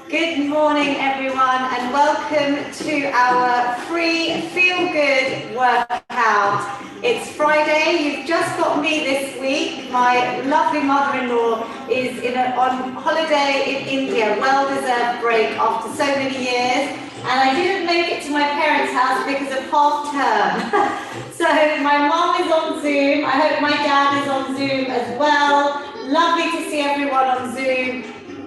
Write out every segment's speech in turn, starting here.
Good morning, everyone, and welcome to our free feel-good workout. It's Friday. You've just got me this week. My lovely mother-in-law is on holiday in India, well-deserved break after so many years, and I didn't make it to my parents' house because of half term. So my mom is on Zoom. I hope my dad is on Zoom as well. Lovely to see everyone on Zoom.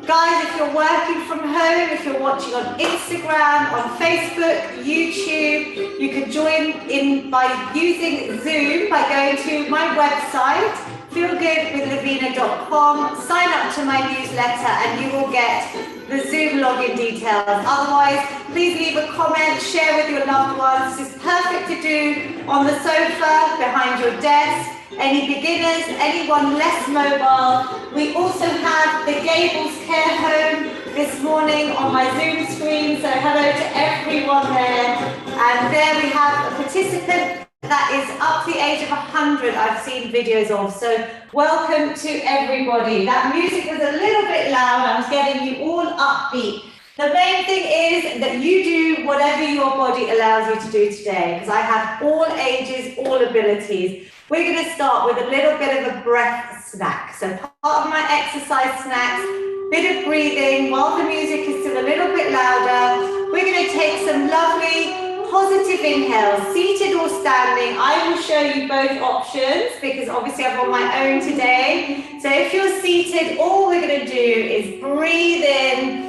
Guys, if you're working from home, if you're watching on Instagram, on Facebook, YouTube, you can join in by using Zoom by going to my website, feelgoodwithlavina.com, sign up to my newsletter and you will get the Zoom login details. Otherwise, please leave a comment, share with your loved ones. This is perfect to do on the sofa, behind your desk. Any beginners, anyone less mobile. We also have the Gables Care Home this morning on my Zoom screen, so hello to everyone there. And there we have a participant that is up to the age of 100 I've seen videos of, so welcome to everybody. That music was a little bit loud, I was getting you all upbeat. The main thing is that you do whatever your body allows you to do today, because I have all ages, all abilities. We're going to start with a little bit of a breath snack. So part of my exercise snacks, bit of breathing while the music is still a little bit louder. We're going to take some lovely positive inhales, seated or standing. I will show you both options because obviously I'm on my own today. So if you're seated, all we're going to do is breathe in,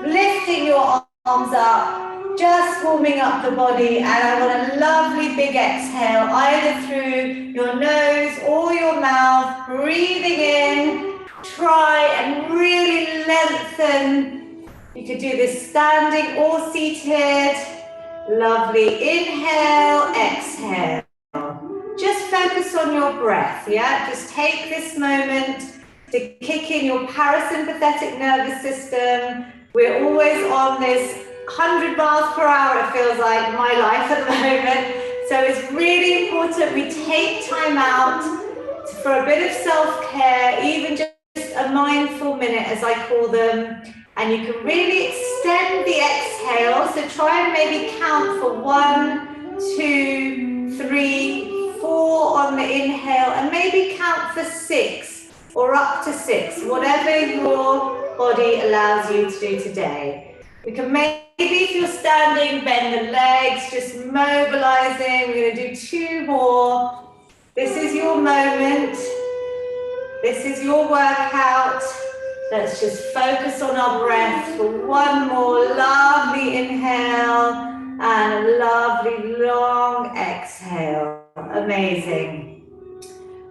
lifting your arms up, just warming up the body, and I want a lovely big exhale, either through your nose or your mouth, breathing in, try and really lengthen. You could do this standing or seated. Lovely, inhale, exhale. Just focus on your breath, yeah? Just take this moment to kick in your parasympathetic nervous system. We're always on this 100 miles per hour, it feels like my life at the moment. So it's really important we take time out for a bit of self-care, even just a mindful minute, as I call them. And you can really extend the exhale. So try and maybe count for 1, 2, 3, 4 on the inhale, and maybe count for 6 or up to 6, whatever your body allows you to do today. We can maybe, if you're standing, bend the legs, just mobilizing. We're going to do 2 more. This is your moment. This is your workout. Let's just focus on our breath for 1 more lovely inhale and a lovely long exhale. Amazing.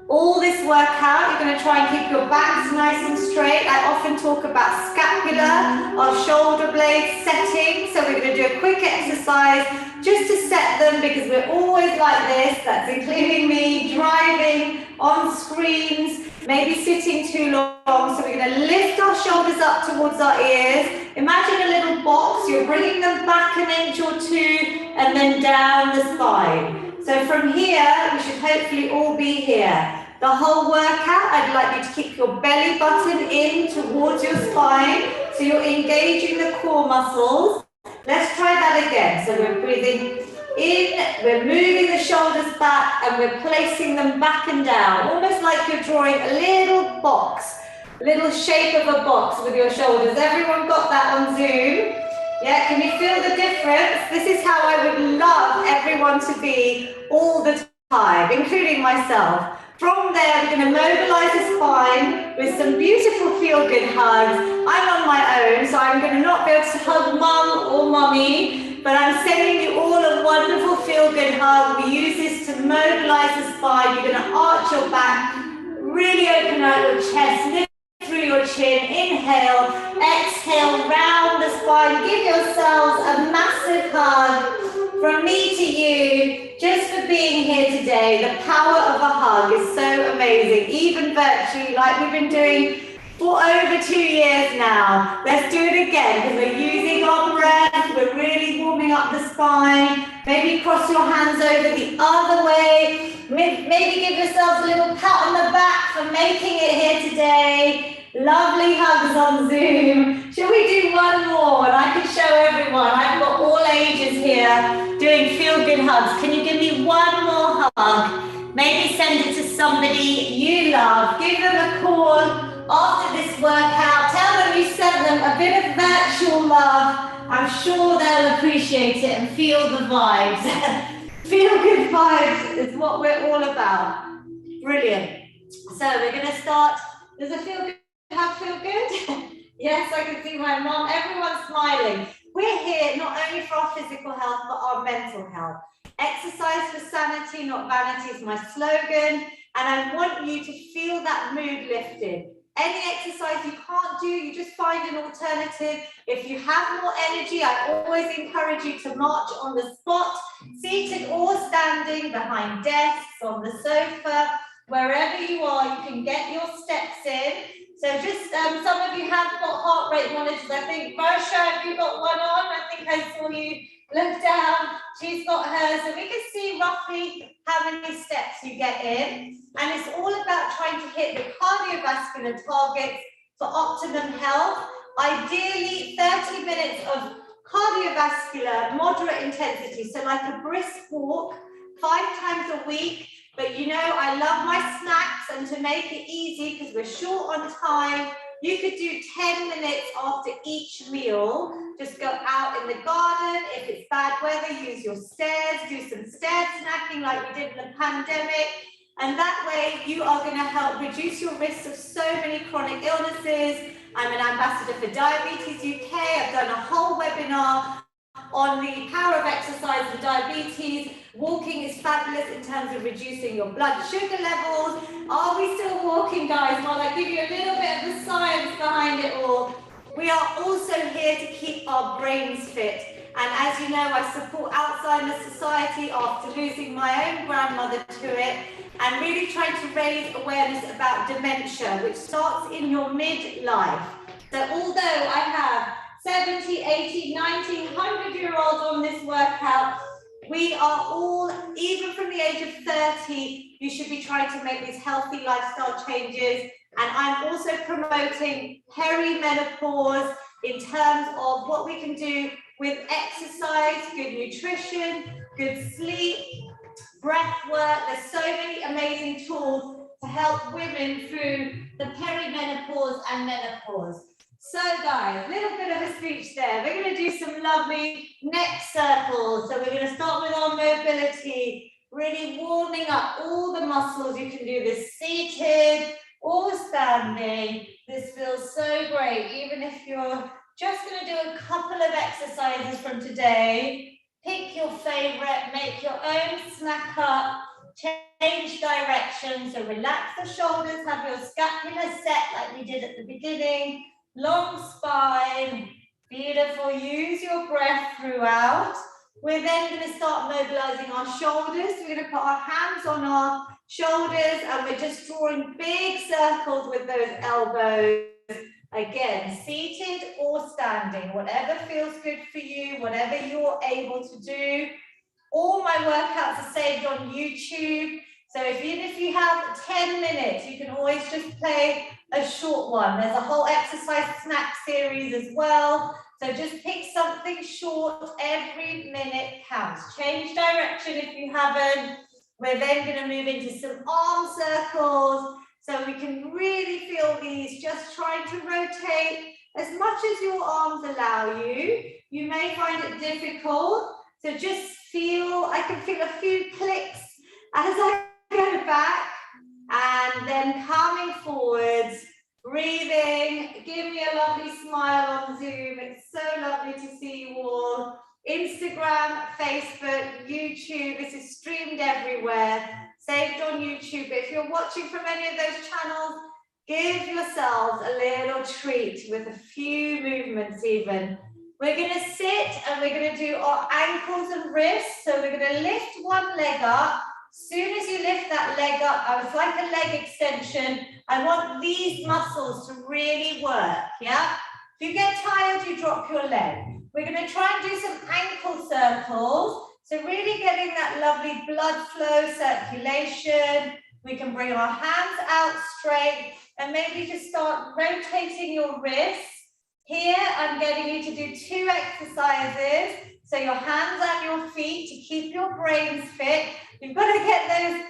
All this workout, you're going to try and keep your backs nice and straight. I often talk about scapula, our shoulder blades setting. So we're going to do a quick exercise just to set them, because we're always like this. That's including me driving on screens, maybe sitting too long. So we're going to lift our shoulders up towards our ears. Imagine a little box. You're bringing them back an inch or 2 and then down the spine. So from here, we should hopefully all be here. The whole workout, I'd like you to keep your belly button in towards your spine, so you're engaging the core muscles. Let's try that again. So we're breathing in, we're moving the shoulders back, and we're placing them back and down, almost like you're drawing a little box, a little shape of a box with your shoulders. Everyone got that on Zoom? Yeah, can you feel the difference? This is how I would love everyone to be all the time, including myself. From there, we're going to mobilize the spine with some beautiful feel-good hugs. I'm on my own, so I'm going to not be able to hug mum or mummy, but I'm sending you all a wonderful feel-good hug. We use this to mobilize the spine. You're going to arch your back, really open out your chest, lift through your chin, inhale, exhale, round the spine. Give yourselves a massive hug. From me to you, just for being here today. The power of a hug is so amazing, even virtually, like we've been doing for over 2 years now. Let's do it again, because we're using our breath, we're really warming up the spine. Maybe cross your hands over the other way. Maybe give yourselves a little pat on the back for making it here today. Lovely hugs on Zoom. Shall we do one more? here doing feel-good hugs. Can you give me one more hug? Maybe send it to somebody you love. Give them a call after this workout. Tell them you sent them a bit of virtual love. I'm sure they'll appreciate it and feel the vibes. Feel-good vibes is what we're all about. Brilliant. So we're going to start. Does it feel good? Feel good? Yes, I can see my mom. Everyone's smiling. We're here not only for our physical health, but our mental health. Exercise for sanity, not vanity is my slogan. And I want you to feel that mood lifted. Any exercise you can't do, you just find an alternative. If you have more energy, I always encourage you to march on the spot, seated or standing, behind desks, on the sofa, wherever you are, you can get your steps in. So just, some of you have got heart rate monitors. I think, Marsha, have you got one on? I think I saw you look down. She's got hers. So we can see roughly how many steps you get in. And it's all about trying to hit the cardiovascular targets for optimum health. Ideally, 30 minutes of cardiovascular, moderate intensity. So like a brisk walk, 5 times a week. But you know, I love my snacks, and to make it easy, because we're short on time, you could do 10 minutes after each meal. Just go out in the garden. If it's bad weather, use your stairs, do some stair snacking like we did in the pandemic. And that way you are going to help reduce your risk of so many chronic illnesses. I'm an ambassador for Diabetes UK. I've done a whole webinar on the power of exercise and diabetes. Walking is fabulous in terms of reducing your blood sugar levels. Are we still walking, guys? While I give you a little bit of the science behind it all. We are also here to keep our brains fit. And as you know, I support Alzheimer's Society after losing my own grandmother to it, and really trying to raise awareness about dementia, which starts in your midlife. So although I have 70, 80, 90, 100-year-olds on this workout, we are all, even from the age of 30, you should be trying to make these healthy lifestyle changes. And I'm also promoting perimenopause in terms of what we can do with exercise, good nutrition, good sleep, breath work. There's so many amazing tools to help women through the perimenopause and menopause. So guys, little bit of a speech there. We're going to do some lovely neck circles. So we're going to start with our mobility, really warming up all the muscles. You can do this seated or standing. This feels so great. Even if you're just going to do a couple of exercises from today, pick your favorite, make your own snack up, change direction. So relax the shoulders, have your scapula set like we did at the beginning. Long spine, beautiful. Use your breath throughout. We're then going to start mobilizing our shoulders. We're going to put our hands on our shoulders, and we're just drawing big circles with those elbows. Again, seated or standing, whatever feels good for you, whatever you're able to do. All my workouts are saved on YouTube. So even if you have 10 minutes, you can always just play a short one. There's a whole exercise snack series as well. So just pick something short. Every minute counts. Change direction if you haven't. We're then going to move into some arm circles. So we can really feel these, just trying to rotate as much as your arms allow you. You may find it difficult. So just feel, I can feel a few clicks as I go back, and then coming forwards, breathing. Give me a lovely smile on Zoom. It's so lovely to see you all. Instagram, Facebook, YouTube. This is streamed everywhere, saved on YouTube. But if you're watching from any of those channels, give yourselves a little treat with a few movements even. We're going to sit and we're going to do our ankles and wrists. So we're going to lift one leg up. As soon as you lift that leg up, it's like a leg extension. I want these muscles to really work, yeah? If you get tired, you drop your leg. We're going to try and do some ankle circles. So really getting that lovely blood flow, circulation. We can bring our hands out straight and maybe just start rotating your wrists. Here, I'm getting you to do 2 exercises. So your hands and your feet to keep your brains fit. You've got to get those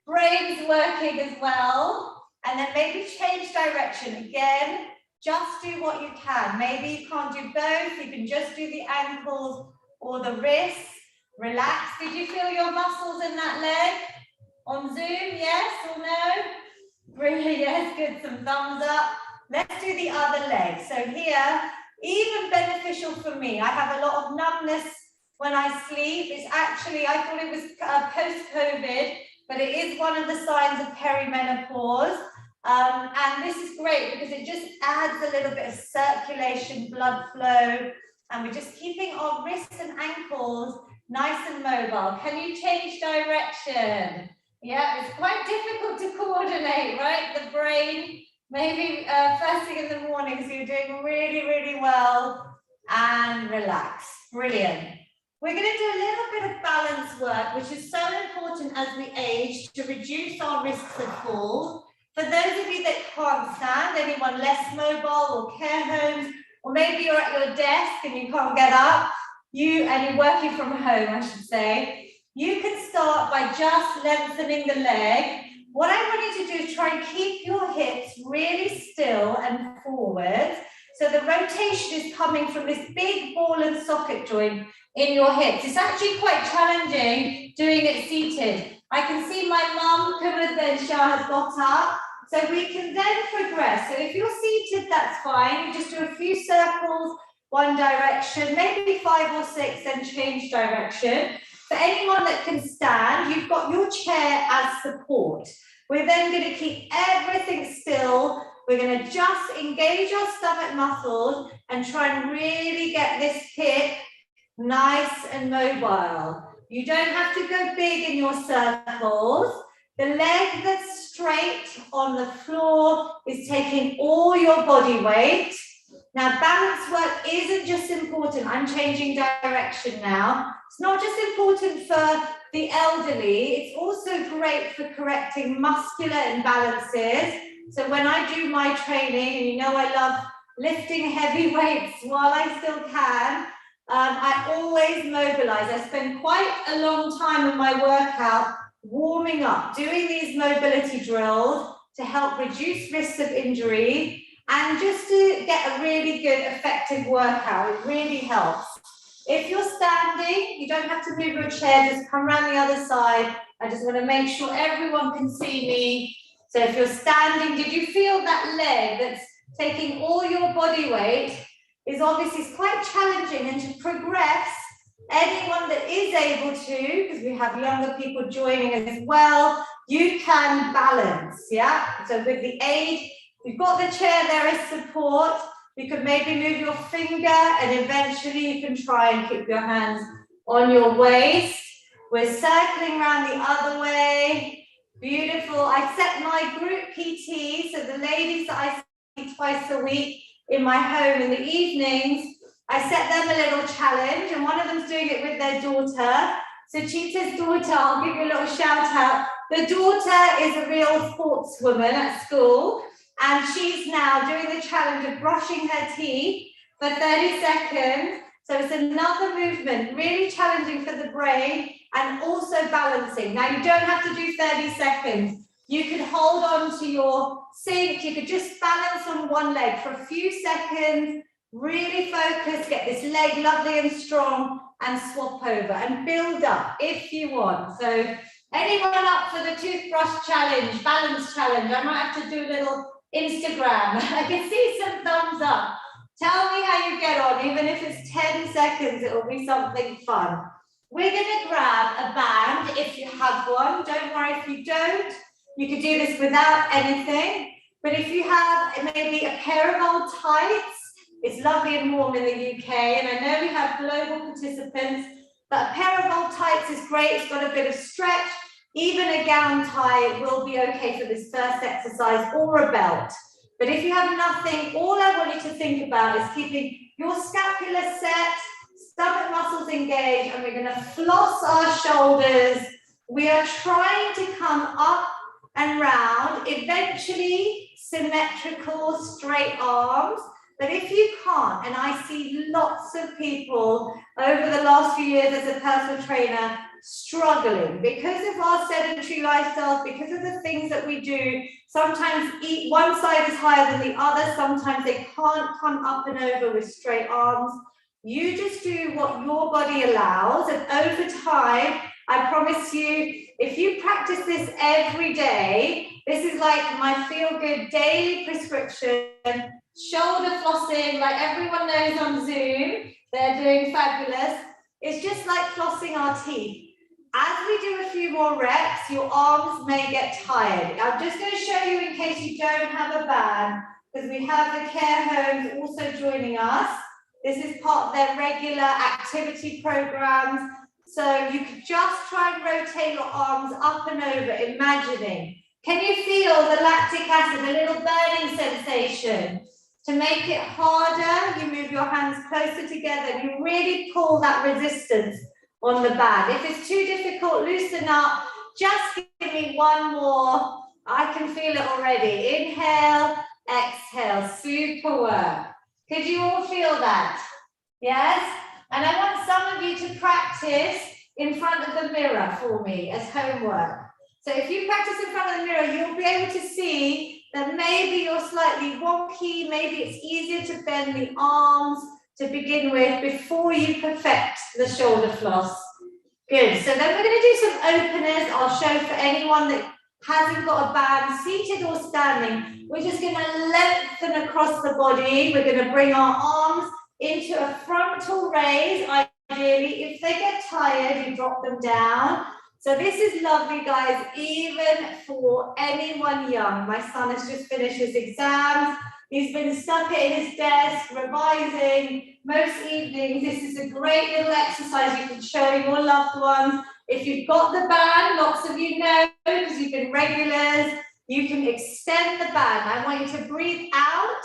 brains working as well. And then maybe change direction. Again, just do what you can. Maybe you can't do both. You can just do the ankles or the wrists. Relax. Did you feel your muscles in that leg? On Zoom, yes or no? Brilliant, yes, good. Some thumbs up. Let's do the other leg. So here, even beneficial for me. I have a lot of numbness when I sleep. It's actually, I thought it was post-COVID, but it is one of the signs of perimenopause. And this is great because it just adds a little bit of circulation, blood flow, and we're just keeping our wrists and ankles nice and mobile. Can you change direction? Yeah, it's quite difficult to coordinate, right? The brain, maybe first thing in the morning, so you're doing really, really well. And relax. Brilliant. We're going to do a little bit of balance work, which is so important as we age to reduce our risks of fall. For those of you that can't stand, anyone less mobile or care homes, or maybe you're at your desk and you can't get up, and you're working from home, I should say, you can start by just lengthening the leg. What I want you to do is try and keep your hips really still and forward. So the rotation is coming from this big ball and socket joint in your hips. It's actually quite challenging doing it seated. I can see my mum, Shah, has got up. So we can then progress. So if you're seated, that's fine. You just do a few circles, one direction, maybe 5 or 6, then change direction. For anyone that can stand, you've got your chair as support. We're then going to keep everything still. We're going to just engage our stomach muscles and try and really get this hip nice and mobile. You don't have to go big in your circles. The leg that's straight on the floor is taking all your body weight. Now, balance work isn't just important. I'm changing direction now. It's not just important for the elderly. It's also great for correcting muscular imbalances. So when I do my training, and you know I love lifting heavy weights while I still can, I always mobilize. I spend quite a long time in my workout warming up, doing these mobility drills to help reduce risks of injury and just to get a really good, effective workout. It really helps. If you're standing, you don't have to move your chair, just come around the other side. I just want to make sure everyone can see me. So if you're standing, did you feel that leg that's taking all your body weight? Is obviously quite challenging, and to progress, anyone that is able to, because we have younger people joining as well, you can balance, yeah? So with the aid, you've got the chair there as support. You could maybe move your finger and eventually you can try and keep your hands on your waist. We're circling around the other way. Beautiful. I set my group PT, so the ladies that I see twice a week in my home in the evenings, I set them a little challenge, and one of them's doing it with their daughter. So Chita's daughter, I'll give you a little shout out. The daughter is a real sportswoman at school, and she's now doing the challenge of brushing her teeth for 30 seconds. So it's another movement, really challenging for the brain and also balancing. Now you don't have to do 30 seconds. You could hold on to your sink. You could just balance on one leg for a few seconds, really focus, get this leg lovely and strong, and swap over and build up if you want. So anyone up for the toothbrush challenge, balance challenge? I might have to do a little Instagram. I can see some thumbs up. Tell me how you get on, even if it's 10 seconds, it will be something fun. We're going to grab a band if you have one. Don't worry if you don't. You could do this without anything. But if you have maybe a pair of old tights, it's lovely and warm in the UK, and I know we have global participants, but a pair of old tights is great. It's got a bit of stretch. Even a gown tie will be okay for this first exercise, or a belt. But if you have nothing, all I want you to think about is keeping your scapula set, stomach muscles engaged, and we're going to floss our shoulders. We are trying to come up and round, eventually symmetrical straight arms. But if you can't, and I see lots of people over the last few years as a personal trainer struggling because of our sedentary lifestyles, because of the things that we do. Sometimes one side is higher than the other. Sometimes they can't come up and over with straight arms. You just do what your body allows, and over time, I promise you, if you practice this every day, this is like my feel-good daily prescription. Shoulder flossing, like everyone knows on Zoom, they're doing fabulous. It's just like flossing our teeth. As we do a few more reps, your arms may get tired. I'm just going to show you in case you don't have a band, because we have the care homes also joining us. This is part of their regular activity programs. So you can just try and rotate your arms up and over, imagining. Can you feel the lactic acid, a little burning sensation? To make it harder, you move your hands closer together and you really pull that resistance on the band. If it's too difficult, loosen up. Just give me one more. I can feel it already. Inhale, exhale, super work. Could you all feel that? Yes? And I want some of you to practice in front of the mirror for me as homework. So if you practice in front of the mirror, you'll be able to see that maybe you're slightly wonky, maybe it's easier to bend the arms to begin with before you perfect the shoulder floss. Good, so then we're going to do some openers. I'll show for anyone that hasn't got a band, seated or standing. We're just going to lengthen across the body. We're going to bring our arms into a frontal raise. Ideally, if they get tired, you drop them down. So this is lovely, guys, even for anyone young. My son has just finished his exams. He's been stuck at his desk, revising most evenings. This is a great little exercise you can show your loved ones. If you've got the band, lots of you know, because you've been regulars, you can extend the band. I want you to breathe out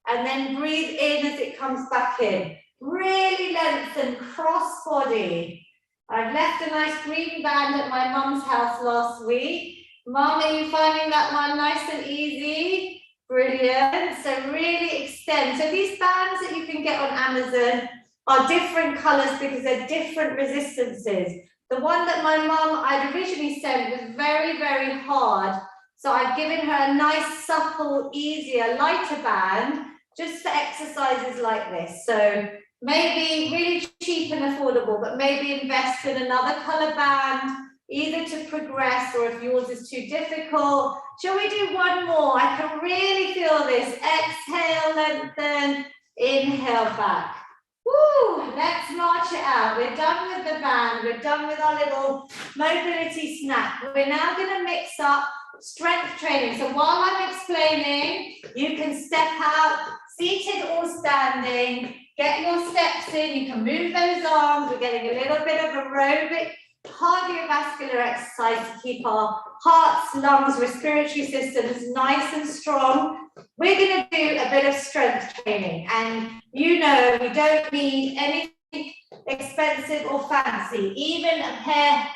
and then breathe in as it comes back in. Really lengthen cross body. I've left a nice green band at my mum's house last week. Mum, are you finding that one nice and easy? Brilliant. So really extend. So these bands that you can get on Amazon are different colors because they're different resistances. The one that my mum I'd originally sent was very, very hard. So I've given her a nice, supple, easier, lighter band just for exercises like this. So maybe really cheap and affordable, but maybe invest in another color band, either to progress or if yours is too difficult. Shall we do one more? I can really feel this. Exhale, lengthen, inhale back. Woo, let's march it out. We're done with the band. We're done with our little mobility snack. We're now going to mix up strength training. So while I'm explaining, you can step out, seated or standing. Get your steps in, you can move those arms. We're getting a little bit of aerobic cardiovascular exercise to keep our hearts, lungs, respiratory systems nice and strong. We're going to do a bit of strength training, and you know we don't need anything expensive or fancy. Even a pair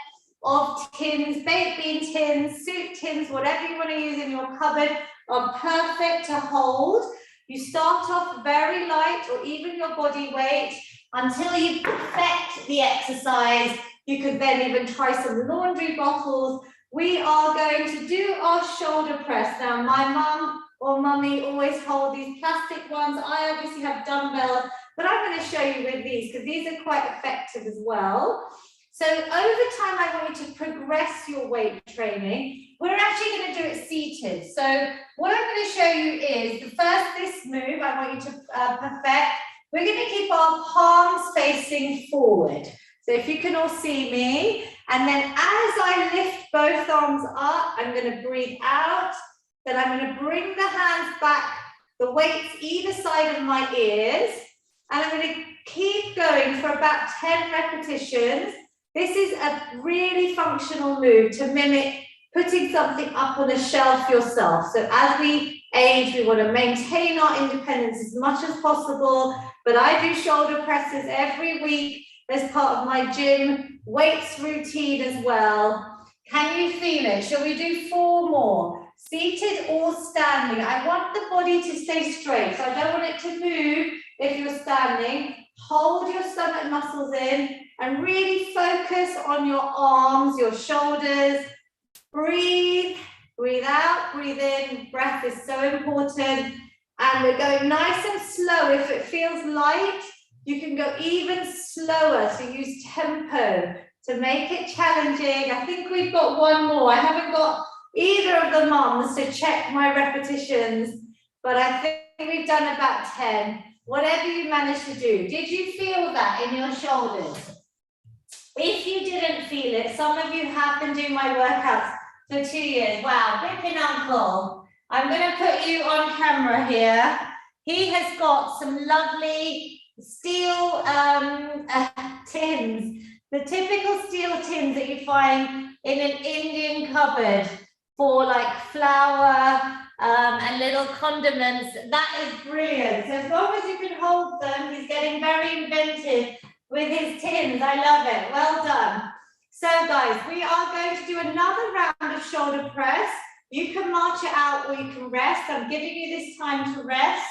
of tins, baked bean tins, soup tins, whatever you want to use in your cupboard are perfect to hold. You start off very light or even your body weight until you perfect the exercise. You could then even try some laundry bottles. We are going to do our shoulder press. Now, my mum or mummy always hold these plastic ones. I obviously have dumbbells, but I'm going to show you with these because these are quite effective as well. So over time, I want you to progress your weight training. We're actually going to do it seated. So what I'm going to show you is this move I want you to perfect. We're going to keep our palms facing forward. So if you can all see me, and then as I lift both arms up, I'm going to breathe out. Then I'm going to bring the hands back, the weights either side of my ears, and I'm going to keep going for about 10 repetitions. This is a really functional move to mimic putting something up on a shelf yourself. So as we age, we want to maintain our independence as much as possible, but I do shoulder presses every week as part of my gym weights routine as well. Can you feel it? Shall we do 4 more? seated or standing. I want the body to stay straight, so I don't want it to move if you're standing. Hold your stomach muscles in and really focus on your arms, your shoulders. Breathe, breathe out, breathe in. Breath is so important. And we're going nice and slow. If it feels light, you can go even slower, so use tempo to make it challenging. I think we've got one more. I haven't got either of the mums to check my repetitions, but I think we've done about 10. Whatever you managed to do. Did you feel that in your shoulders? If you didn't feel it, some of you have been doing my workouts for 2 years. Wow, Bippin Uncle. I'm going to put you on camera here. He has got some lovely steel tins. The typical steel tins that you find in an Indian cupboard for like flour and little condiments. That is brilliant. So as long as you can hold them, he's getting very inventive with his tins. I love it. Well done. So guys, we are going to do another round of shoulder press. You can march it out or you can rest. I'm giving you this time to rest.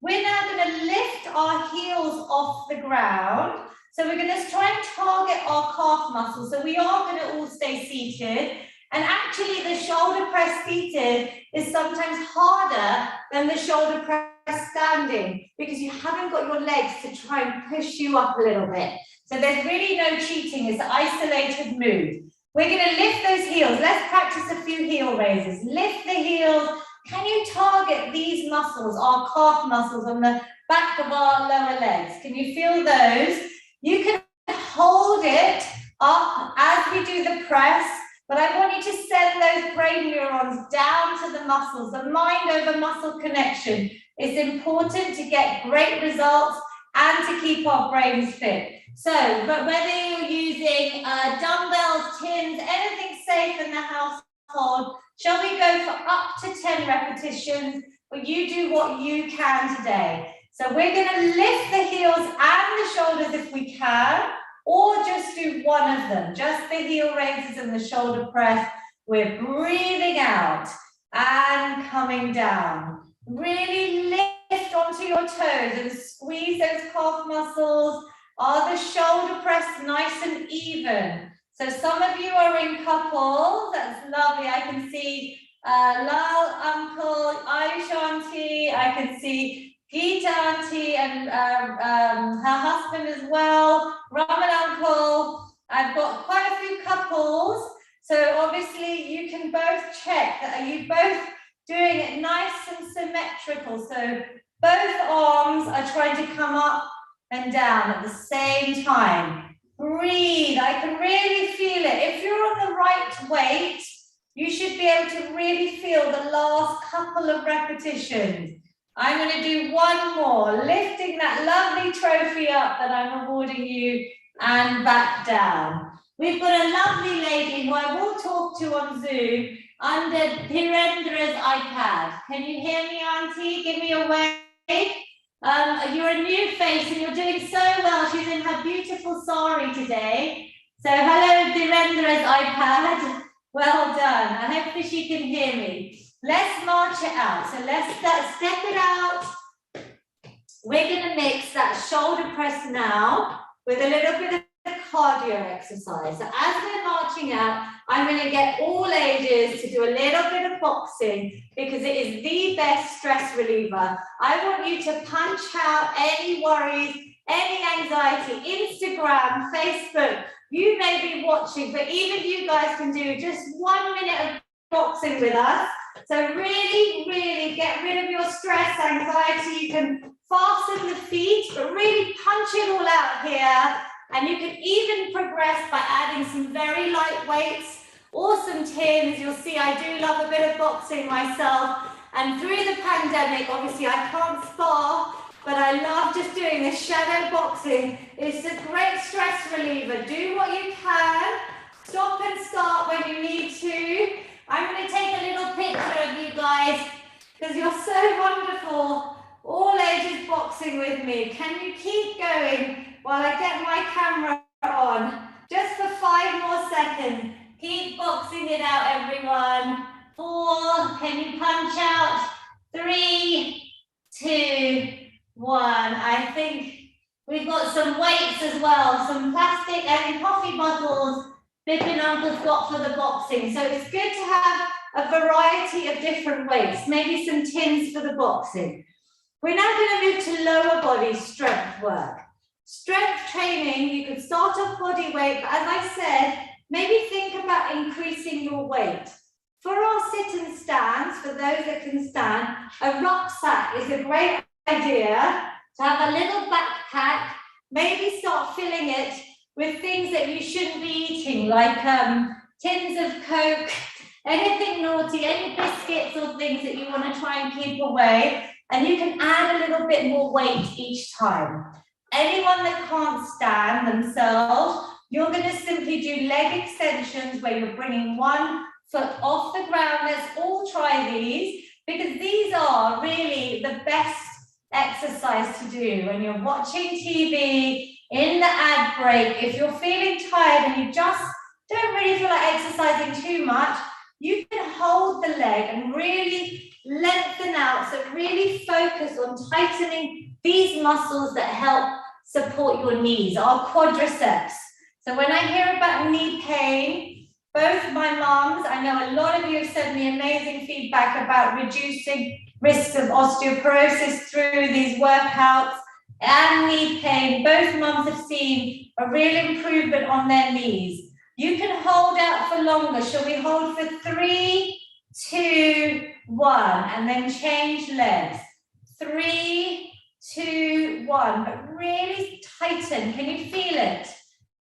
We're now going to lift our heels off the ground. So we're going to try and target our calf muscles. So we are going to all stay seated. And actually the shoulder press seated is sometimes harder than the shoulder press standing because you haven't got your legs to try and push you up a little bit. So there's really no cheating, it's an isolated move. We're going to lift those heels. Let's practice a few heel raises. Lift the heels. Can you target these muscles, our calf muscles on the back of our lower legs? Can you feel those? You can hold it up as we do the press. But I want you to send those brain neurons down to the muscles. The mind over muscle connection is important to get great results and to keep our brains fit. So, but whether you're using dumbbells, tins, anything safe in the household, shall we go for up to 10 repetitions? But you do what you can today. So we're going to lift the heels and the shoulders if we can. Or just do one of them, just the heel raises and the shoulder press. We're breathing out and coming down. Really lift onto your toes and squeeze those calf muscles. Are the shoulder press nice and even? So some of you are in couples. That's lovely. I can see Lal Uncle, Ayush Auntie. I can see Geeta Auntie and her husband as well, Raman Uncle. I've got quite a few couples, so obviously you can both check that are you both doing it nice and symmetrical. So both arms are trying to come up and down at the same time. Breathe. I can really feel it. If you're on the right weight, you should be able to really feel the last couple of repetitions. I'm going to do one more, lifting that lovely trophy up that I'm awarding you and back down. We've got a lovely lady who I will talk to on Zoom under Dhirendra's iPad. Can you hear me, Auntie? Give me a wave. You're a new face and you're doing so well. She's in her beautiful sari today. So hello, Dhirendra's iPad. Well done. I hope she can hear me. Let's march it out. So let's step it out. We're going to mix that shoulder press now with a little bit of cardio exercise. So as we're marching out, I'm going to get all ages to do a little bit of boxing because it is the best stress reliever. I want you to punch out any worries, any anxiety, Instagram, Facebook. You may be watching, but even you guys can do just 1 minute of boxing with us. So really, really get rid of your stress, anxiety. You can fasten the feet, but really punch it all out here. And you can even progress by adding some very light weights or some tins. You'll see I do love a bit of boxing myself. And through the pandemic, obviously I can't spar, but I love just doing this shadow boxing. It's a great stress reliever. Do what you can. Stop and start when you need to. I'm going to take a little picture of you guys because you're so wonderful. All ages boxing with me. Can you keep going while I get my camera on? Just for 5 more seconds. Keep boxing it out, everyone. 4. Can 1. I think we've got some weights as well, some plastic and coffee bottles Bippin Uncle's got for the boxing. So it's good to have a variety of different weights, maybe some tins for the boxing. We're now going to move to lower body strength work. Strength training, you could start off body weight, but as I said, maybe think about increasing your weight. For our sit and stands, for those that can stand, a rucksack is a great idea to have a little backpack, maybe start filling it with things that you shouldn't be eating, like tins of Coke, anything naughty, any biscuits or things that you want to try and keep away, and you can add a little bit more weight each time. Anyone that can't stand themselves, you're going to simply do leg extensions where you're bringing one foot off the ground. Let's all try these, because these are really the best exercise to do when you're watching TV, in the ad break. If you're feeling tired and you just don't really feel like exercising too much, you can hold the leg and really lengthen out. So really focus on tightening these muscles that help support your knees, our quadriceps. So when I hear about knee pain, both my mums, I know a lot of you have sent me amazing feedback about reducing risks of osteoporosis through these workouts and knee pain. Both mums have seen a real improvement on their knees. You can hold out for longer. Shall we hold for 3, 2, 1, and then change legs. 3, 2, 1, but really tighten. Can you feel it?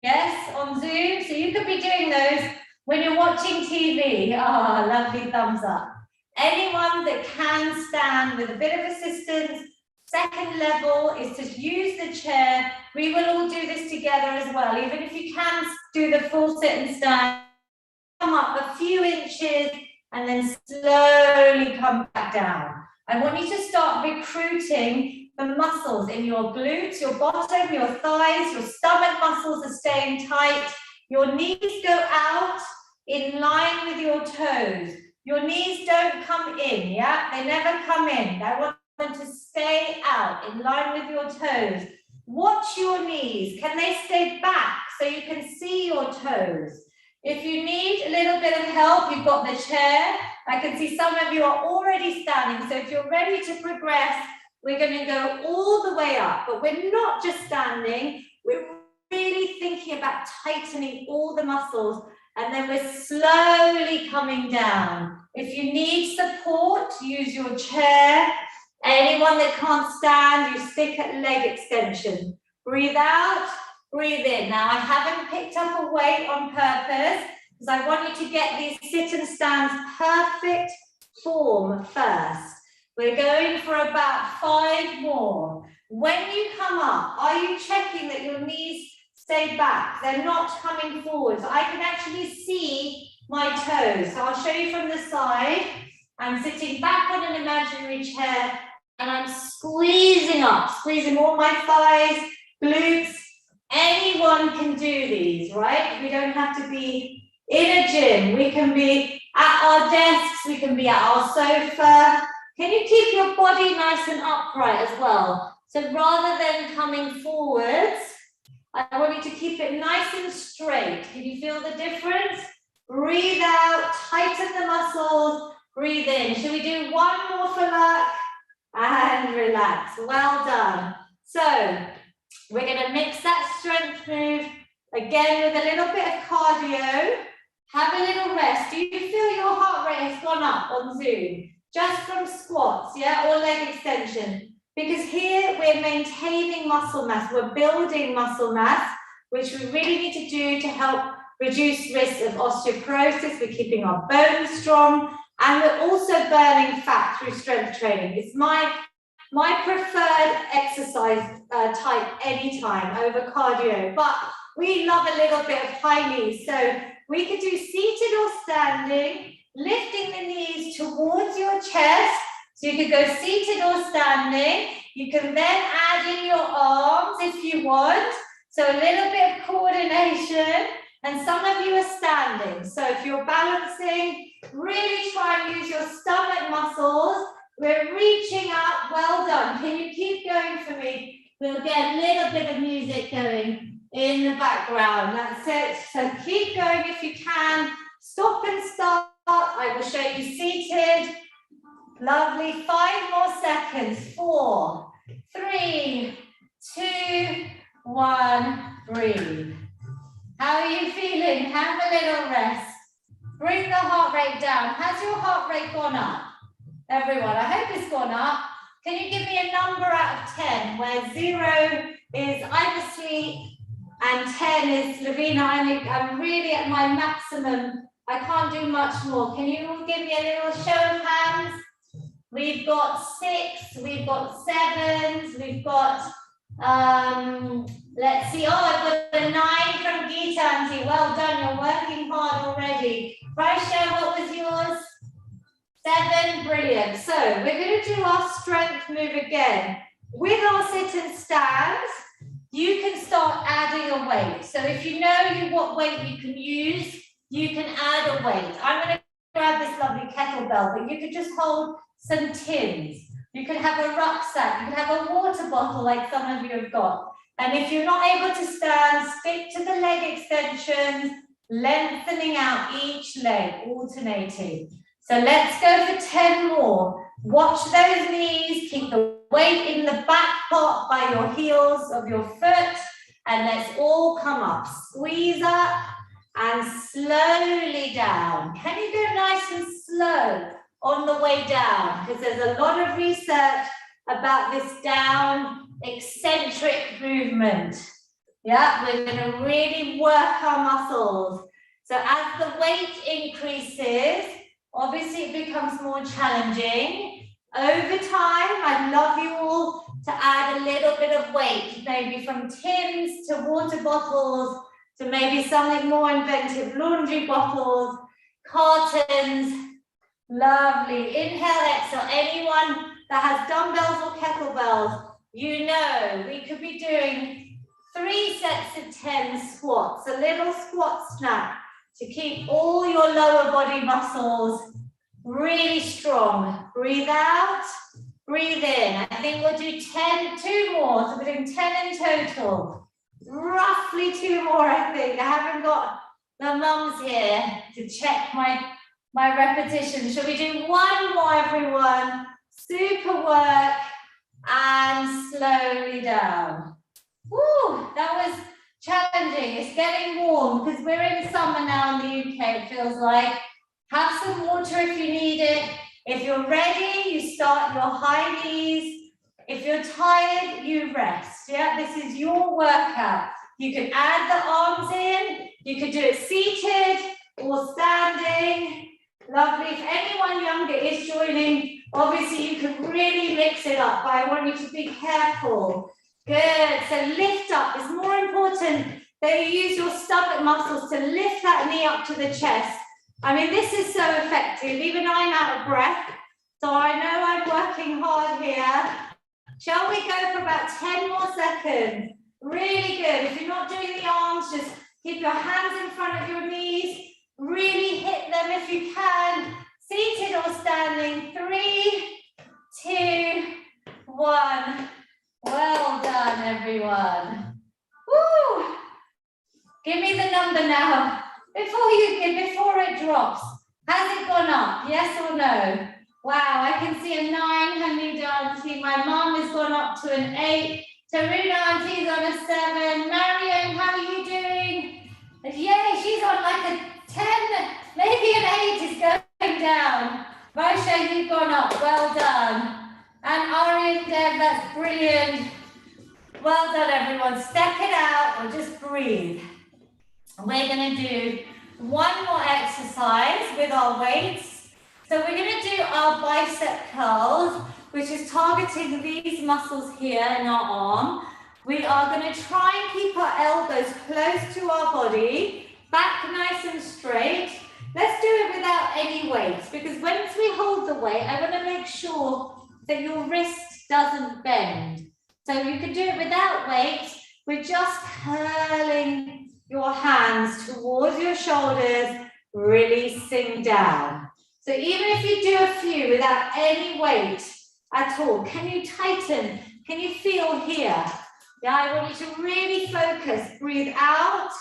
Yes, on Zoom. So you could be doing those when you're watching TV. Ah, lovely thumbs up. Anyone that can stand with a bit of assistance, second level is to use the chair. We will all do this together as well. Even if you can do the full sit and stand, come up a few inches and then slowly come back down. I want you to start recruiting the muscles in your glutes, your bottom, your thighs, your stomach muscles are staying tight. Your knees go out in line with your toes. Your knees don't come in, yeah? They never come in. I want them to stay out in line with your toes. Watch your knees. Can they stay back so you can see your toes? If you need a little bit of help, you've got the chair. I can see some of you are already standing. So if you're ready to progress, we're going to go all the way up. But we're not just standing. We're really thinking about tightening all the muscles. And then we're slowly coming down. If you need support, use your chair. Anyone that can't stand, you stick at leg extension. Breathe out, breathe in. Now, I haven't picked up a weight on purpose because I want you to get these sit and stands perfect form first. We're going for about 5 more. When you come up, are you checking that your knees stay back? They're not coming forward. So I can actually see my toes. So I'll show you from the side. I'm sitting back on an imaginary chair and I'm squeezing up, squeezing all my thighs, glutes. Anyone can do these, right? We don't have to be in a gym. We can be at our desks. We can be at our sofa. Can you keep your body nice and upright as well? So rather than coming forwards, I want you to keep it nice and straight. Can you feel the difference? Breathe out, tighten the muscles, breathe in. Shall we do one more for luck? And relax. Well done. So we're going to mix that strength move again with a little bit of cardio. Have a little rest. Do you feel your heart rate has gone up on Zoom? Just from squats, yeah, or leg extension. Because here we're maintaining muscle mass. We're building muscle mass, which we really need to do to help reduce risk of osteoporosis. We're keeping our bones strong. And we're also burning fat through strength training. It's my preferred exercise type anytime over cardio. But we love a little bit of high knees. So we could do seated or standing, lifting the knees towards your chest. So you could go seated or standing. You can then add in your arms if you want. So a little bit of coordination. And some of you are standing. So if you're balancing, really try and use your stomach muscles. We're reaching up. Well done. Can you keep going We'll get a little bit of music going in the background. That's it. So keep going if you can. Stop and start. I will show you seated. Lovely. 5 more seconds. 4, 3, 2, 1. Breathe. How are you feeling? Have a little rest. Bring the heart rate down. Has your heart rate gone up? Everyone, I hope it's gone up. Can you give me a number out of 10 where 0 is I'm asleep and 10 is Lavina, I'm really at my maximum. I can't do much more. Can you all give me a little show of hands? We've got 6, we've got 7s, we've got, let's see, oh, I've got a 9 from Geeta Auntie. Well done, you're working hard already. Raisha, what was yours? 7, brilliant. So we're going to do our strength move again. With our sit and stand, you can start adding a weight. So if you know what weight you can use, you can add a weight. I'm going to grab this lovely kettlebell, but you could just hold some tins. You could have a rucksack. You could have a water bottle like some of you have got. And if you're not able to stand, stick to the leg extensions, lengthening out each leg, alternating. So let's go for 10 more. Watch those knees, keep the weight in the back part by your heels of your foot, and let's all come up. Squeeze up and slowly down. Can you go nice and slow on the way down? Because there's a lot of research about this down eccentric movement. Yeah, we're going to really work our muscles. So as the weight increases, obviously it becomes more challenging. Over time, I'd love you all to add a little bit of weight, maybe from tins to water bottles, to maybe something more inventive, laundry bottles, cartons. Lovely. Inhale, exhale. Anyone that has dumbbells or kettlebells, you know we could be doing 3 sets of 10 squats, a little squat snap to keep all your lower body muscles really strong. Breathe out, breathe in. I think we'll do 2 more, so we're doing 10 in total. Roughly 2 more, I think. I haven't got the mums here to check my repetition. Shall we do 1 more, everyone? Super work and slowly down. Woo, that was challenging. It's getting warm because we're in summer now in the UK, it feels like. Have some water if you need it. If you're ready, you start your high knees. If you're tired, you rest. Yeah, this is your workout. You can add the arms in. You could do it seated or standing. Lovely. If anyone younger is joining, obviously you can really mix it up, but I want you to be careful. Good. So lift up. It's more important that you use your stomach muscles to lift that knee up to the chest. I mean, this is so effective. Even I'm out of breath, so I know I'm working hard here. Shall we go for about 10 more seconds? Really good. If you're not doing the arms, just keep your hands in front of your knees. Really hit them if you can. Seated or standing. 3, 2, 1. Well done, everyone. Woo! Give me the number now. Before it drops. Has it gone up? Yes or no? Wow, I can see a 9, Hamida Auntie. My mum has gone up to an 8. Taruna Auntie's on a 7. Mariam, how are you doing? Yeah, she's on like a 10. Maybe an 8 is going down. Vaisha, you've gone up. Well done. And Ari and Deb, that's brilliant. Well done, everyone. Step it out or just breathe. We're going to do 1 more exercise with our weights. So we're going to do our bicep curls, which is targeting these muscles here in our arm. We are going to try and keep our elbows close to our body, back nice and straight. Let's do it without any weights, because once we hold the weight, I want to make sure that your wrist doesn't bend. So you can do it without weights. We're just curling your hands towards your shoulders, releasing down. So even if you do a few without any weight at all, can you tighten? Can you feel here? Yeah, I want you to really focus. Breathe out,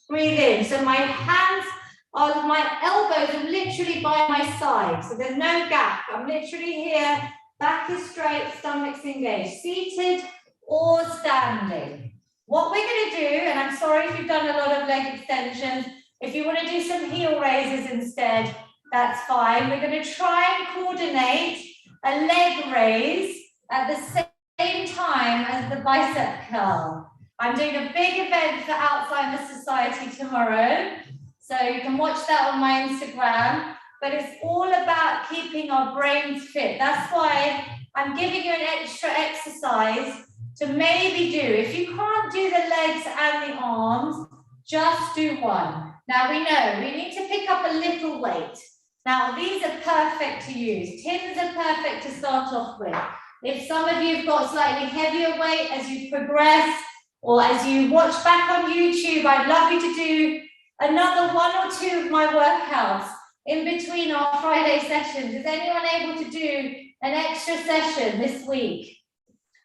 breathe in. So my hands on my elbows are literally by my side. So there's no gap. I'm literally here. Back is straight, stomach's engaged. Seated or standing. What we're going to do, and I'm sorry if you've done a lot of leg extensions, if you want to do some heel raises instead, that's fine. We're going to try and coordinate a leg raise at the same time as the bicep curl. I'm doing a big event for Alzheimer Society tomorrow, so you can watch that on my Instagram, but it's all about keeping our brains fit. That's why I'm giving you an extra exercise to maybe do. If you can't do the legs and the arms, just do one. Now we know we need to pick up a little weight. Now these are perfect to use. Tins are perfect to start off with. If some of you have got slightly heavier weight as you progress, or as you watch back on YouTube, I'd love you to do another 1 or 2 of my workouts in between our Friday sessions. Is anyone able to do an extra session this week?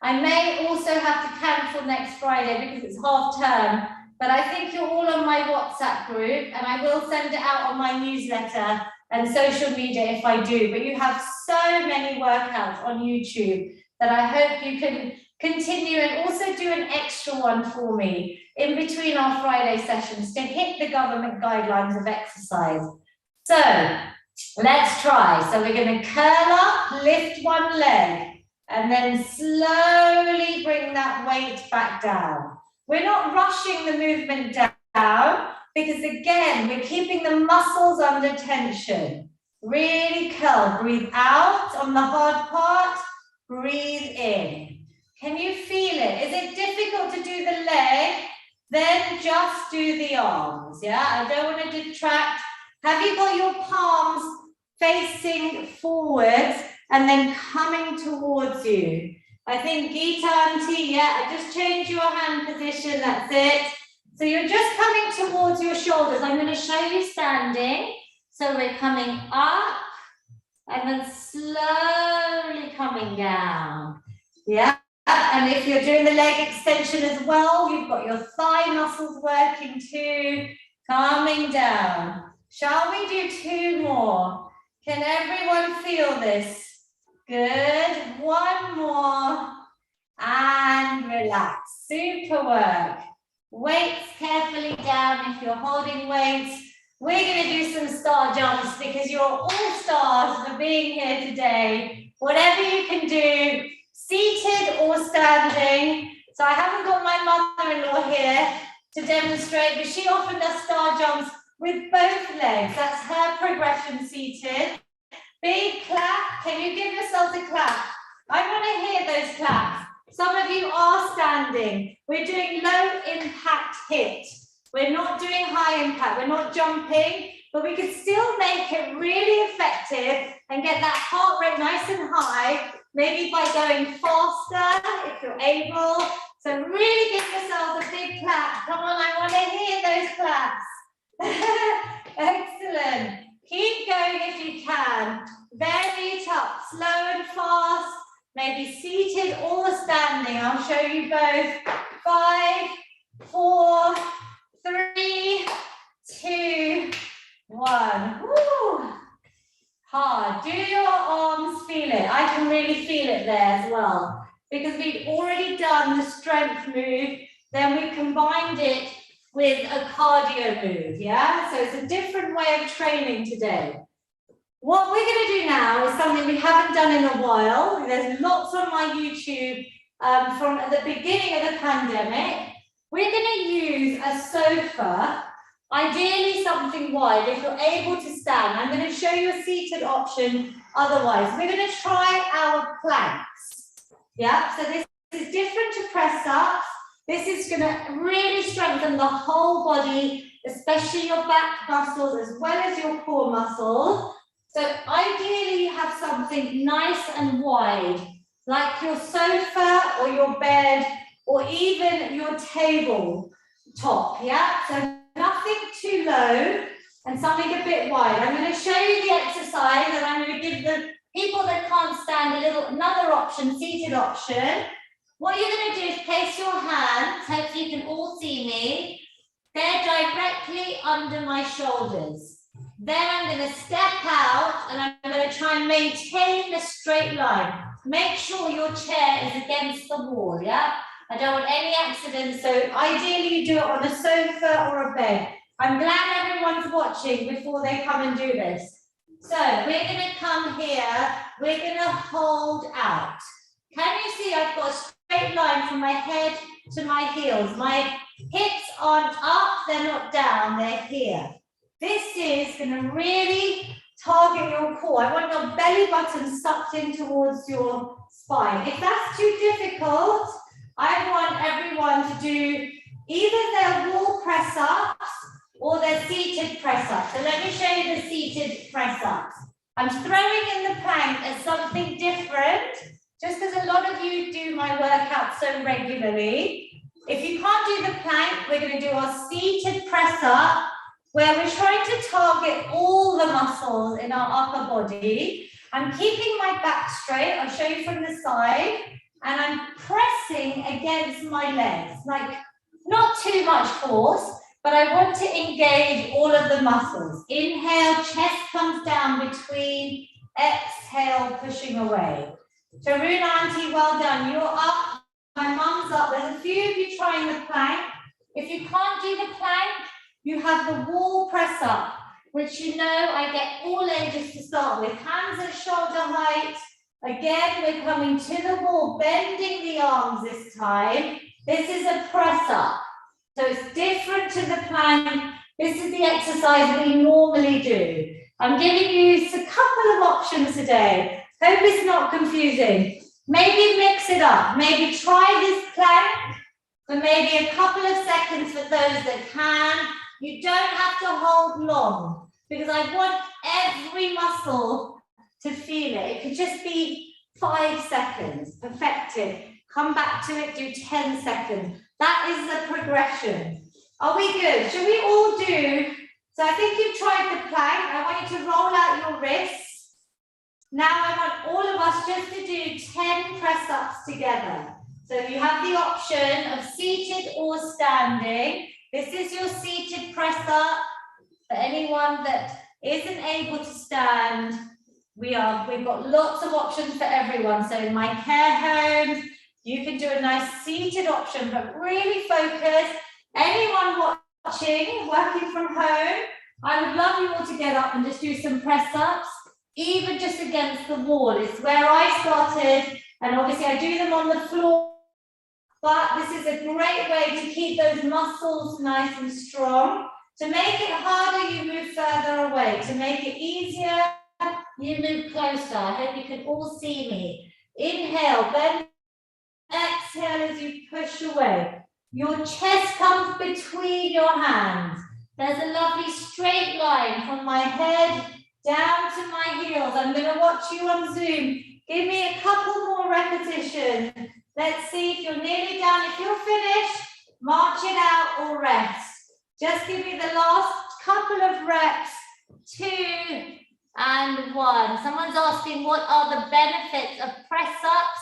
I may also have to cancel next Friday because it's half term, but I think you're all on my WhatsApp group, and I will send it out on my newsletter and social media if I do. But you have so many workouts on YouTube that I hope you can continue and also do an extra one for me in between our Friday sessions to hit the government guidelines of exercise. So let's try. So we're going to curl up, lift one leg, and then slowly bring that weight back down. We're not rushing the movement down because, again, we're keeping the muscles under tension. Really curl. Breathe out on the hard part. Breathe in. Can you feel it? Is it difficult to do the leg? Then just do the arms, yeah? I don't want to detract. Have you got your palms facing forwards and then coming towards you? I think Geeta Auntie, yeah, just change your hand position, that's it. So you're just coming towards your shoulders. I'm going to show you standing. So we're coming up and then slowly coming down, yeah? And if you're doing the leg extension as well, you've got your thigh muscles working too, coming down. Shall we do 2 more? Can everyone feel this? Good. 1 more. And relax. Super work. Weights carefully down if you're holding weights. We're going to do some star jumps because you're all stars for being here today. Whatever you can do, seated or standing. So I haven't got my mother-in-law here to demonstrate, but she often does star jumps with both legs. That's her progression seated. Big clap. Can you give yourselves a clap? I want to hear those claps. Some of you are standing. We're doing low impact HIIT. We're not doing high impact. We're not jumping, but we could still make it really effective and get that heart rate nice and high, maybe by going faster if you're able. So really give yourselves a big clap. Come on, I want to hear those claps. Excellent. Keep going if you can. Vary it up, slow and fast, maybe seated or standing. I'll show you both. 5, 4, 3, 2, 1. Woo. Hard. Do your arms feel it? I can really feel it there as well. Because we've already done the strength move, then we combined it with a cardio move, yeah? So it's a different way of training today. What we're going to do now is something we haven't done in a while. There's lots on my YouTube from the beginning of the pandemic. We're going to use a sofa, ideally something wide if you're able to stand. I'm going to show you a seated option otherwise. We're going to try our planks. Yeah, so this is different to press ups. This is going to really strengthen the whole body, especially your back muscles as well as your core muscles. So ideally you have something nice and wide, like your sofa or your bed or even your table top, yeah? So nothing too low and something a bit wide. I'm going to show you the exercise and I'm going to give the people that can't stand another option, seated option. What you're going to do is place your hands, hopefully you can all see me. They're directly under my shoulders. Then I'm going to step out and I'm going to try and maintain a straight line. Make sure your chair is against the wall, yeah? I don't want any accidents, so ideally you do it on a sofa or a bed. I'm glad everyone's watching before they come and do this. So we're going to come here, we're going to hold out. Can you see I've got a straight line from my head to my heels? My hips aren't up, they're not down, they're here. This is going to really target your core. I want your belly button sucked in towards your spine. If that's too difficult, I want everyone to do either their wall press ups or their seated press ups. So let me show you the seated press ups. I'm throwing in the plank as something different, just because a lot of you do my workout so regularly. If you can't do the plank, we're going to do our seated press up, where we're trying to target all the muscles in our upper body. I'm keeping my back straight, I'll show you from the side, and I'm pressing against my legs, like not too much force, but I want to engage all of the muscles. Inhale, chest comes down between, exhale, pushing away. Taruna auntie, well done, you're up, my mum's up. There's a few of you trying the plank. If you can't do the plank, you have the wall press up, which you know I get all ages to start with. Hands at shoulder height. Again, we're coming to the wall, bending the arms this time. This is a press up. So it's different to the plank. This is the exercise we normally do. I'm giving you a couple of options today. Hope it's not confusing. Maybe mix it up. Maybe try this plank for maybe a couple of seconds for those that can. You don't have to hold long because I want every muscle to feel it. It could just be 5 seconds. Perfect it. Come back to it, do 10 seconds. That is the progression. Are we good? Should we all do? So I think you've tried the plank. I want you to roll out your wrists. Now I want all of us just to do 10 press-ups together. So you have the option of seated or standing. This is your seated press-up. For anyone that isn't able to stand, we've got lots of options for everyone. So in my care homes, you can do a nice seated option, but really focus. Anyone watching, working from home, I would love you all to get up and just do some press-ups, even just against the wall. It's where I started, and obviously I do them on the floor, but this is a great way to keep those muscles nice and strong. To make it harder, you move further away. To make it easier, you move closer. I hope you can all see me. Inhale, bend. Exhale as you push away. Your chest comes between your hands. There's a lovely straight line from my head down to my heels. I'm going to watch you on Zoom. Give me a couple more repetitions. Let's see if you're nearly done. If you're finished, march it out or rest. Just give me the last couple of reps. 2 and 1. Someone's asking what are the benefits of press-ups?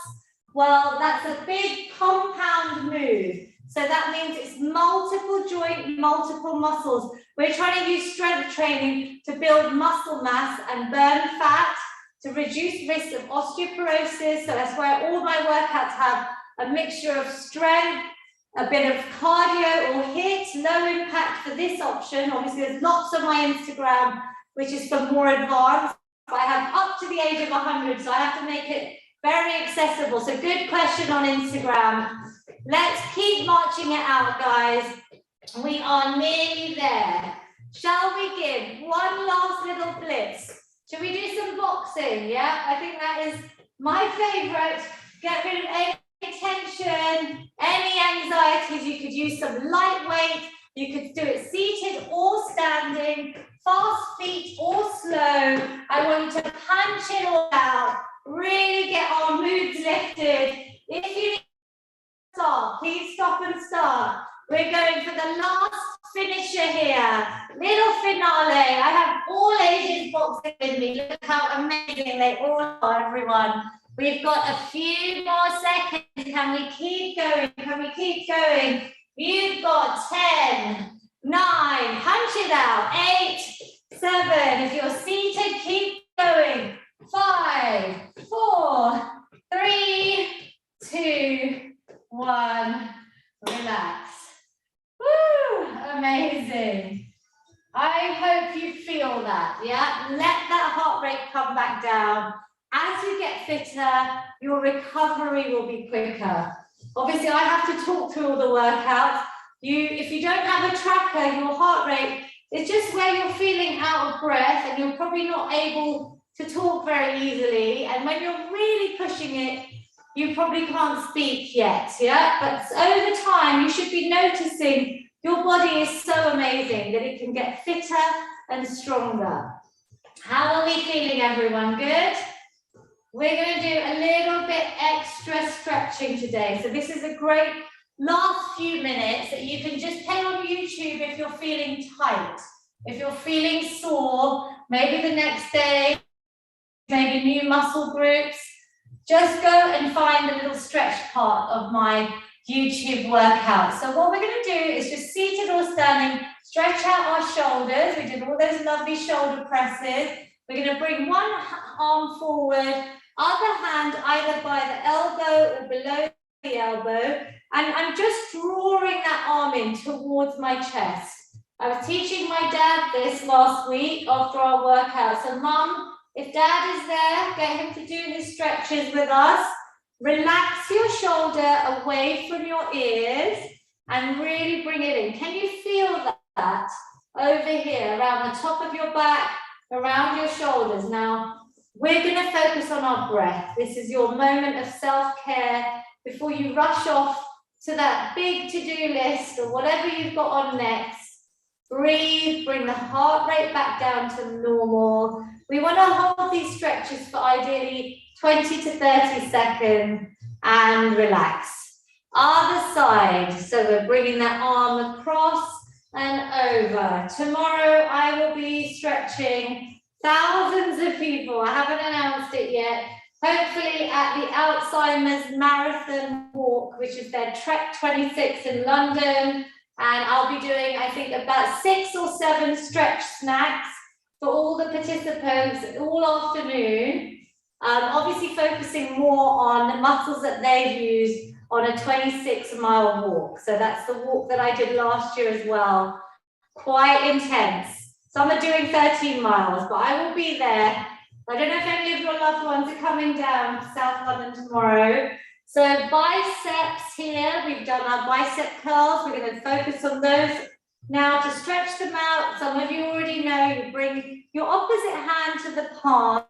Well, that's a big compound move. So that means it's multiple joint, multiple muscles. We're trying to use strength training to build muscle mass and burn fat, to reduce risk of osteoporosis. So that's why all my workouts have a mixture of strength, a bit of cardio or HIIT, low impact for this option. Obviously, there's lots on my Instagram, which is for more advanced. I have up to the age of 100, so I have to make it very accessible. So good question on Instagram. Let's keep marching it out, guys. We are nearly there. Shall we give one last little blitz? Should we do some boxing? Yeah, I think that is my favorite. Get rid of any tension, any anxieties. You could use some light weight. You could do it seated or standing, fast feet or slow. I want you to punch it all out. Really get our moods lifted. If you need to stop, please stop and start. We're going for the last finisher here. Little finale. I have all ages boxing with me. Look how amazing they all are, everyone. We've got a few more seconds. Can we keep going? Can we keep going? You've got 10, 9, punch it out, 8, 7. If you're seated, keep going. 5, 4, 3, 2, 1. Relax. Woo! Amazing. I hope you feel that, yeah? Let that heart rate come back down. As you get fitter, your recovery will be quicker. Obviously, I have to talk through all the workouts. If you don't have a tracker, your heart rate is just where you're feeling out of breath and you're probably not able to talk very easily. And when you're really pushing it, you probably can't speak yet, yeah? But over time, you should be noticing your body is so amazing that it can get fitter and stronger. How are we feeling, everyone? Good? We're going to do a little bit extra stretching today. So this is a great last few minutes that you can just play on YouTube if you're feeling tight. If you're feeling sore, maybe the next day, maybe new muscle groups, just go and find the little stretch part of my YouTube workout. So what we're going to do is just seated or standing, stretch out our shoulders. We did all those lovely shoulder presses. We're going to bring one arm forward, other hand either by the elbow or below the elbow. And I'm just drawing that arm in towards my chest. I was teaching my dad this last week after our workout. So Mum, if Dad is there, get him to do his stretches with us. Relax your shoulder away from your ears and really bring it in. Can you feel that over here, around the top of your back, around your shoulders? Now, we're going to focus on our breath. This is your moment of self-care before you rush off to that big to-do list or whatever you've got on next. Breathe, bring the heart rate back down to normal. We want to hold these stretches for ideally 20 to 30 seconds and relax. Other side, so we're bringing that arm across and over. Tomorrow I will be stretching thousands of people. I haven't announced it yet. Hopefully at the Alzheimer's Marathon Walk, which is their Trek 26 in London. And I'll be doing, I think, about 6 or 7 stretch snacks for all the participants all afternoon. Obviously focusing more on the muscles that they've used on a 26-mile walk. So that's the walk that I did last year as well. Quite intense. Some are doing 13 miles, but I will be there. I don't know if any of your loved ones are coming down to South London tomorrow. So biceps here, we've done our bicep curls. We're going to focus on those now to stretch them out. Some of you already know, you bring your opposite hand to the palm,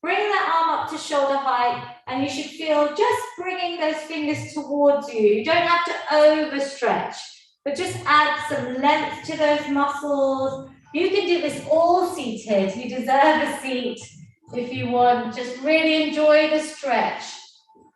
bring that arm up to shoulder height, and you should feel just bringing those fingers towards you. You don't have to overstretch, but just add some length to those muscles. You can do this all seated. You deserve a seat if you want. Just really enjoy the stretch.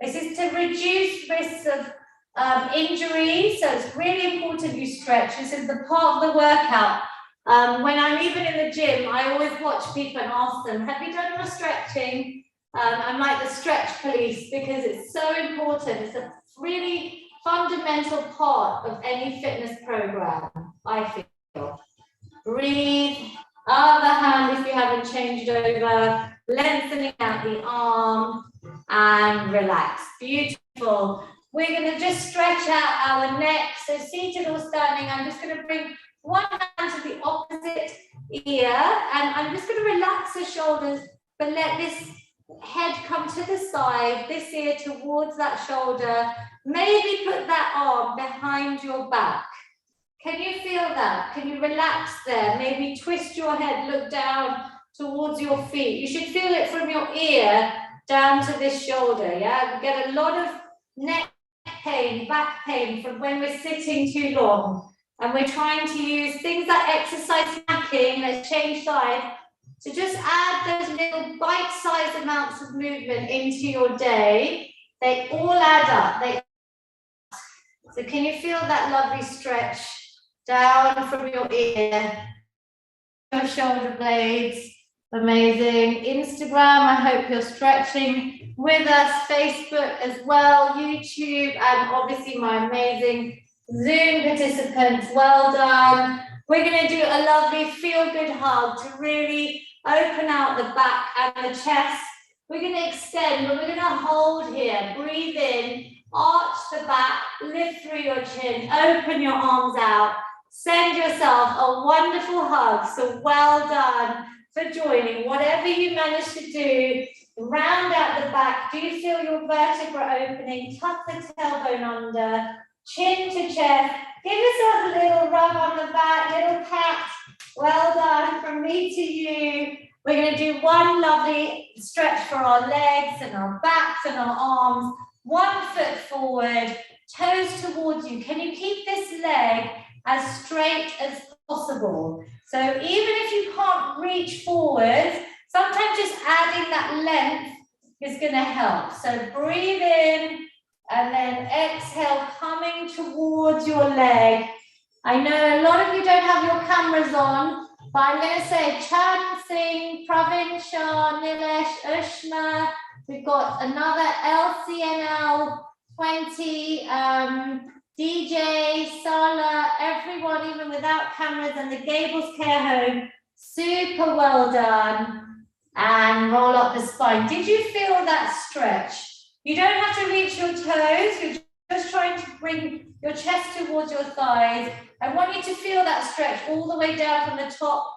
This is to reduce risks of injury, so it's really important you stretch. This is the part of the workout. When I'm even in the gym, I always watch people and ask them, have you done your stretching? I'm like the stretch police because it's so important. It's a really fundamental part of any fitness program, I feel. Breathe. Other hand if you haven't changed over. Lengthening out the arm and relax. Beautiful. We're going to just stretch out our neck. So seated or standing, I'm just going to bring one hand to the opposite ear and I'm just going to relax the shoulders, but let this head come to the side, this ear towards that shoulder. Maybe put that arm behind your back. Can you feel that? Can you relax there? Maybe twist your head, look down towards your feet. You should feel it from your ear down to this shoulder, yeah? We get a lot of neck pain, back pain from when we're sitting too long. And we're trying to use things like exercise snacking, let's change side, to just add those little bite-sized amounts of movement into your day. They all add up. So can you feel that lovely stretch down from your ear, your shoulder blades, Amazing. Instagram, I hope you're stretching with us. Facebook as well, YouTube, and obviously my amazing Zoom participants. Well done. We're going to do a lovely feel-good hug to really open out the back and the chest. We're going to extend, but we're going to hold here. Breathe in, arch the back, lift through your chin, open your arms out. Send yourself a wonderful hug. So well done for joining. Whatever you manage to do, round out the back. Do you feel your vertebra opening? Tuck the tailbone under, chin to chest. Give yourself a little rub on the back, little pat. Well done from me to you. We're going to do one lovely stretch for our legs and our backs and our arms. 1 foot forward, toes towards you. Can you keep this leg as straight as possible? So even if you can't reach forward, sometimes just adding that length is going to help. So breathe in and then exhale, coming towards your leg. I know a lot of you don't have your cameras on, but I'm going to say Chan Singh, Pravin Shah, Nilesh, Ushma. We've got another LCNL 20, DJ, Sala, everyone, even without cameras, and the Gables Care Home. Super well done. And roll up the spine. Did you feel that stretch? You don't have to reach your toes. You're just trying to bring your chest towards your thighs. I want you to feel that stretch all the way down from the top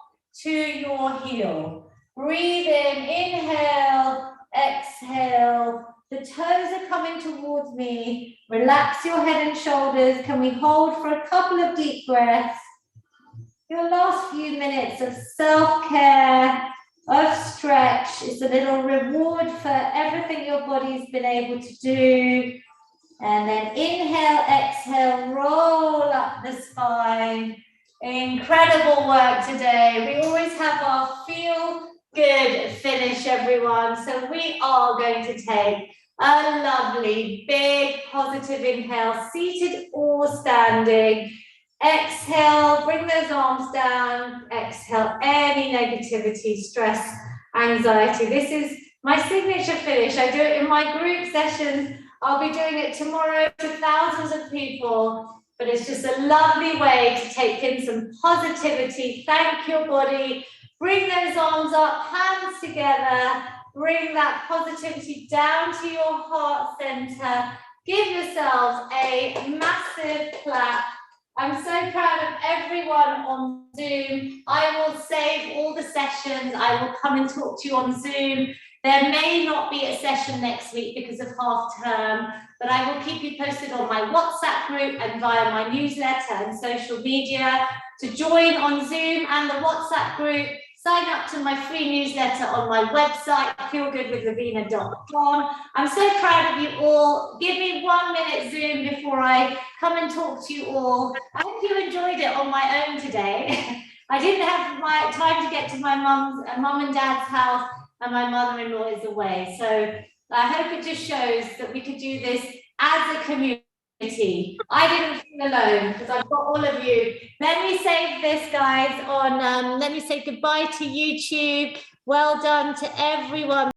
to your heel. Breathe in, inhale, exhale. The toes are coming towards me. Relax your head and shoulders. Can we hold for a couple of deep breaths? Your last few minutes of self-care, of stretch. It's a little reward for everything your body's been able to do. And then inhale, exhale, roll up the spine. Incredible work today. We always have our feel good finish, everyone. So we are going to take a lovely, big, positive inhale, seated or standing. Exhale, bring those arms down. Exhale, any negativity, stress, anxiety. This is my signature finish. I do it in my group sessions. I'll be doing it tomorrow to thousands of people, but it's just a lovely way to take in some positivity. Thank your body. Bring those arms up, hands together. Bring that positivity down to your heart center. Give yourselves a massive clap. I'm so proud of everyone on Zoom. I will save all the sessions. I will come and talk to you on Zoom. There may not be a session next week because of half term, but I will keep you posted on my WhatsApp group and via my newsletter and social media. To join on Zoom and the WhatsApp group, sign up to my free newsletter on my website, feelgoodwithlavina.com. I'm so proud of you all. Give me 1 minute Zoom before I come and talk to you all. I hope you enjoyed it on my own today. I didn't have my time to get to my mum and dad's house, and my mother-in-law is away. So I hope it just shows that we could do this as a community. I didn't feel alone because I've got all of you. Let me save this, guys, on, let me say goodbye to YouTube. Well done to everyone.